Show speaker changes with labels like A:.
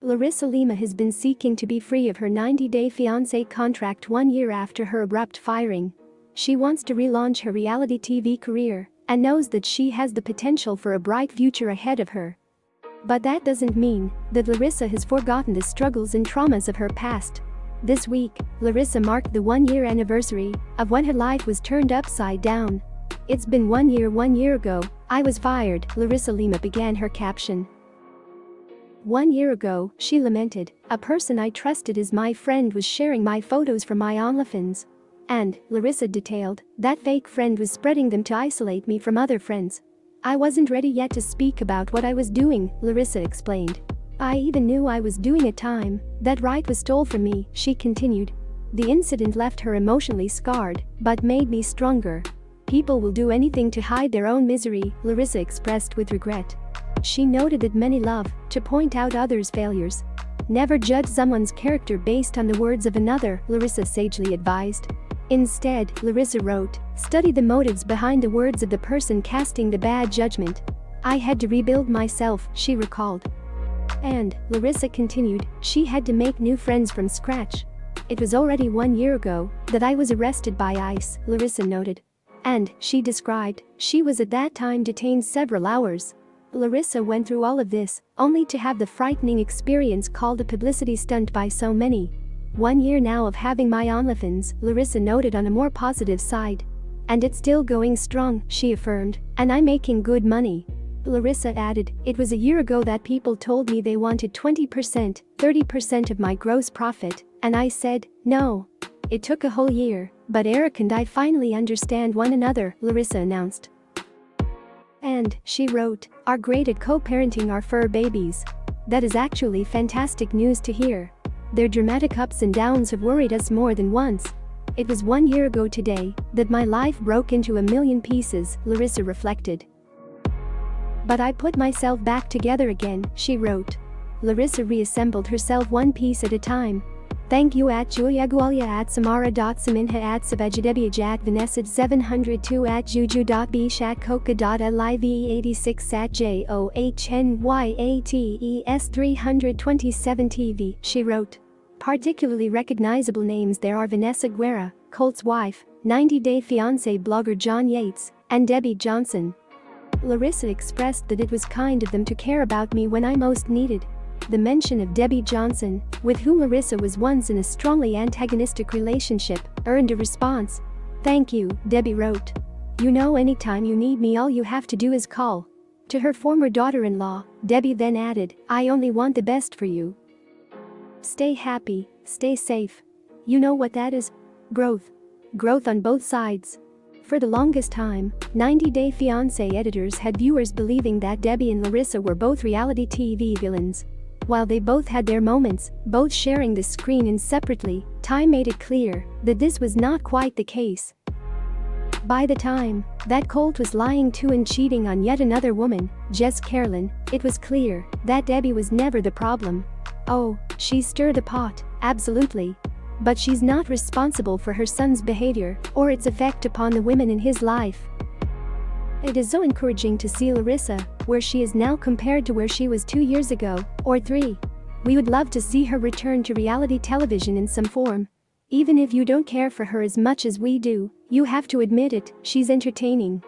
A: Larissa Lima has been seeking to be free of her 90-day Fiance contract 1 year after her abrupt firing. She wants to relaunch her reality TV career and knows that she has the potential for a bright future ahead of her. But that doesn't mean that Larissa has forgotten the struggles and traumas of her past. This week, Larissa marked the 1-year anniversary of when her life was turned upside down. "It's been 1 year. 1 year ago, I was fired," Larissa Lima began her caption. 1 year ago, she lamented, "a person I trusted as my friend was sharing my photos from my OnlyFans." And, Larissa detailed, "That fake friend was spreading them to isolate me from other friends. I wasn't ready yet to speak about what I was doing," Larissa explained. "I even knew I was doing a time that right was stole from me," she continued. "The incident left her emotionally scarred, but made me stronger. People will do anything to hide their own misery," Larissa expressed with regret. She noted that many love to point out others' failures. "Never judge someone's character based on the words of another," Larissa sagely advised. Instead, Larissa wrote, "Study the motives behind the words of the person casting the bad judgment. I had to rebuild myself," she recalled. And, Larissa continued, "She had to make new friends from scratch. It was already 1 year ago that I was arrested by ICE," Larissa noted. And, she described, "She was at that time detained several hours. Larissa went through all of this, only to have the frightening experience called a publicity stunt by so many. 1 year now of having my OnlyFans," Larissa noted on a more positive side. "And it's still going strong," she affirmed, "and I'm making good money." Larissa added, "It was a year ago that people told me they wanted 20%, 30% of my gross profit, and I said, no. It took a whole year, but Eric and I finally understand one another," Larissa announced. And, she wrote, "Are great at co-parenting our fur babies. That is actually fantastic news to hear. Their dramatic ups and downs have worried us more than once. It was 1 year ago today that my life broke into a million pieces," Larissa reflected. "But I put myself back together again," she wrote. Larissa reassembled herself one piece at a time. "Thank you at Julia Gualia at Samara.Saminha at Savajadebia at Vanessa 702 at Juju.Bish at Coca.Live86 at JOHNYATES 327 TV," she wrote. Particularly recognizable names there are Vanessa Guerra, Colt's wife, 90-Day Fiance blogger John Yates, and Debbie Johnson. Larissa expressed that it was kind of them to care about me when I most needed. The mention of Debbie Johnson, with whom Larissa was once in a strongly antagonistic relationship, earned a response. "Thank you," Debbie wrote. "You know anytime you need me all you have to do is call." To her former daughter-in-law, Debbie then added, "I only want the best for you. Stay happy, stay safe. You know what that is? Growth. Growth on both sides." For the longest time, 90-Day Fiancé editors had viewers believing that Debbie and Larissa were both reality TV villains. While they both had their moments, both sharing the screen and separately, time made it clear that this was not quite the case. By the time that Colt was lying to and cheating on yet another woman, Jess Carolyn, it was clear that Debbie was never the problem. Oh, she stirred the pot, absolutely. But she's not responsible for her son's behavior or its effect upon the women in his life. It is so encouraging to see Larissa where she is now compared to where she was 2 years ago, or 3. We would love to see her return to reality television in some form. Even if you don't care for her as much as we do, you have to admit it, she's entertaining.